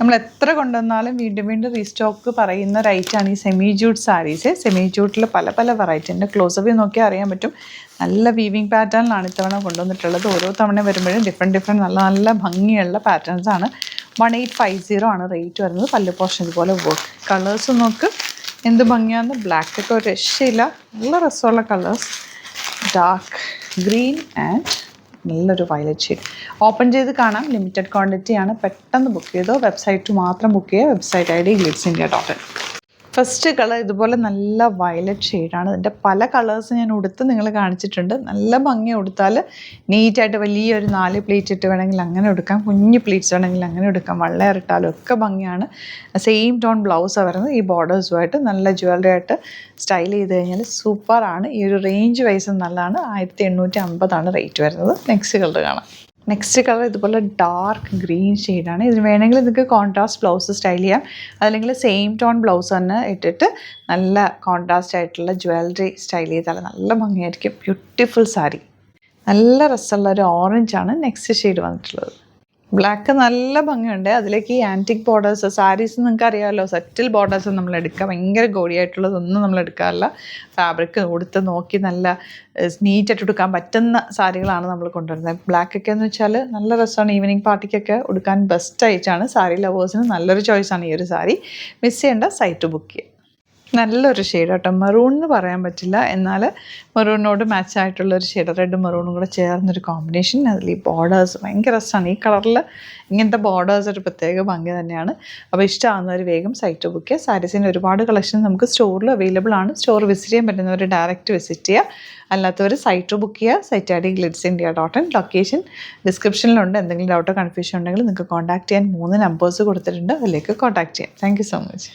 നമ്മൾ എത്ര കൊണ്ടുവന്നാലും വീണ്ടും വീണ്ടും റീസ്റ്റോക്ക് പറയുന്ന ഒരു ഐറ്റമാണ് ഈ സെമി ജൂട്ട് സാരീസ്. സെമി ജൂട്ടിൽ പല പല വെറൈറ്റി ഉണ്ട്. ക്ലോസപ്പിൽ നോക്കിയാൽ അറിയാൻ പറ്റും. നല്ല വീവിങ് പാറ്റേണിലാണ് ഇത്തവണ കൊണ്ടുവന്നിട്ടുള്ളത്. ഓരോ തവണ വരുമ്പോഴും ഡിഫറെൻറ്റ് നല്ല നല്ല ഭംഗിയുള്ള പാറ്റേൺസാണ്. 1850 ആണ് റേറ്റ് വരുന്നത്. പല്ല് പോർഷൻ ഇതുപോലെ വർക്ക്. കളേഴ്സ് നോക്ക് എന്ത് ഭംഗിയാണെന്ന്. ബ്ലാക്കൊക്കെ ഒരു രക്ഷയില്ല, നല്ല രസമുള്ള കളേഴ്സ്. ഡാർക്ക് ഗ്രീൻ ആൻഡ് നല്ലൊരു വയലറ്റ് ഷെയ്ഡ്. ഓപ്പൺ ചെയ്ത് കാണാം. ലിമിറ്റഡ് ക്വാണ്ടിറ്റിയാണ്. പെട്ടെന്ന് ബുക്ക് ചെയ്തോ. വെബ്സൈറ്റ് മാത്രം ബുക്ക് ചെയ്യുക. Website ID glitzindia.in. First colour ഇതുപോലെ നല്ല വയലറ്റ് ഷെയ്ഡാണ്. ഇതിൻ്റെ പല കളേഴ്സ് ഞാൻ ഉടുത്ത് നിങ്ങൾ കാണിച്ചിട്ടുണ്ട്. നല്ല ഭംഗി ഉടുത്താൽ നീറ്റായിട്ട് വലിയൊരു 4 പ്ലീറ്റ് ഇട്ട് വേണമെങ്കിൽ അങ്ങനെ എടുക്കാം. കുഞ്ഞ് പ്ലീറ്റ്സ് വേണമെങ്കിൽ അങ്ങനെ എടുക്കാം. വള്ളയർ ഇട്ടാലും ഒക്കെ ഭംഗിയാണ്. സെയിം ടോൺ ബ്ലൗസാണ് വരുന്നത്. ഈ ബോർഡേഴ്സുമായിട്ട് നല്ല ജ്വല്ലറി ആയിട്ട് സ്റ്റൈൽ ചെയ്ത് കഴിഞ്ഞാൽ സൂപ്പറാണ്. ഈ ഒരു റേഞ്ച് വൈസും നല്ലതാണ്. 1850 റേറ്റ് വരുന്നത്. നെക്സ്റ്റ് കളർ കാണാം. നെക്സ്റ്റ് കളർ ഇതുപോലെ ഡാർക്ക് ഗ്രീൻ ഷെയ്ഡാണ്. ഇതിന് വേണമെങ്കിൽ നിങ്ങൾക്ക് കോൺട്രാസ്റ്റ് ബ്ലൗസ് സ്റ്റൈൽ ചെയ്യാം. അതല്ലെങ്കിൽ സെയിം ടോൺ ബ്ലൗസ് തന്നെ ഇട്ടിട്ട് നല്ല കോൺട്രാസ്റ്റ് ആയിട്ടുള്ള ജ്വല്ലറി സ്റ്റൈൽ ചെയ്താൽ നല്ല ഭംഗിയായിരിക്കും. ബ്യൂട്ടിഫുൾ സാരി. നല്ല രസമുള്ള ഒരു ഓറഞ്ചാണ് നെക്സ്റ്റ് ഷെയ്ഡ് വന്നിട്ടുള്ളത്. ബ്ലാക്ക് നല്ല ഭംഗിയുണ്ട്. അതിലേക്ക് ഈ ആൻറ്റിക് ബോർഡേഴ്സ് സാരീസ് നിങ്ങൾക്ക് അറിയാമല്ലോ, സെറ്റിൽ ബോർഡേഴ്സ് നമ്മൾ എടുക്കുക. ഭയങ്കര ഗോഡിയായിട്ടുള്ളതൊന്നും നമ്മൾ എടുക്കാറില്ല. ഫാബ്രിക് കൊടുത്ത് നോക്കി നല്ല നീറ്റായിട്ട് എടുക്കാൻ പറ്റുന്ന സാരികളാണ് നമ്മൾ കൊണ്ടുവരുന്നത്. ബ്ലാക്കൊക്കെ എന്ന് വെച്ചാൽ നല്ല രസമാണ്. ഈവനിങ് പാർട്ടിക്കൊക്കെ ഉടുക്കാൻ ബെസ്റ്റ് ആയിട്ടാണ്. സാരി ലവേഴ്സിന് നല്ലൊരു ചോയ്സാണ് ഈ ഒരു സാരി. മിസ് ചെയ്യേണ്ട, സൈറ്റ് ബുക്ക് ചെയ്യുക. നല്ലൊരു ഷെയ്ഡ് കേട്ടോ. മെറൂൺ എന്ന് പറയാൻ പറ്റില്ല, എന്നാൽ മെറൂണിനോട് മാച്ച് ആയിട്ടുള്ളൊരു ഷെയ്ഡ്. റെഡ് മെറൂണും കൂടെ ചേർന്നൊരു കോമ്പിനേഷൻ. അതിൽ ഈ ബോർഡേഴ്സ് ഭയങ്കര രസമാണ്. ഈ കളറിൽ ഇങ്ങനത്തെ ബോർഡേഴ്സ് ഒരു പ്രത്യേക ഭംഗി തന്നെയാണ്. അപ്പോൾ ഇഷ്ടമാകുന്നവർ വേഗം സൈറ്റ് ബുക്ക് ചെയ്യുക. സാരീസിൻ്റെ ഒരുപാട് കളക്ഷൻ നമുക്ക് സ്റ്റോറിൽ അവൈലബിൾ ആണ്. സ്റ്റോർ വിസിറ്റ് ചെയ്യാൻ പറ്റുന്നവർ ഡയറക്റ്റ് വിസിറ്റ് ചെയ്യുക. അല്ലാത്തവർ സൈറ്റ് ബുക്ക് ചെയ്യുക. Site ID glitzindia.in. ലൊക്കേഷൻ ഡിസ്ക്രിപ്ഷനിലുണ്ട്. എന്തെങ്കിലും ഡൗട്ടോ കൺഫ്യൂഷൻ ഉണ്ടെങ്കിൽ നിങ്ങൾക്ക് കോൺടാക്ട് ചെയ്യാൻ 3 നമ്പേഴ്സ് കൊടുത്തിട്ടുണ്ട്. അതിലേക്ക് കോൺടാക്ട് ചെയ്യാം. Thank you so much.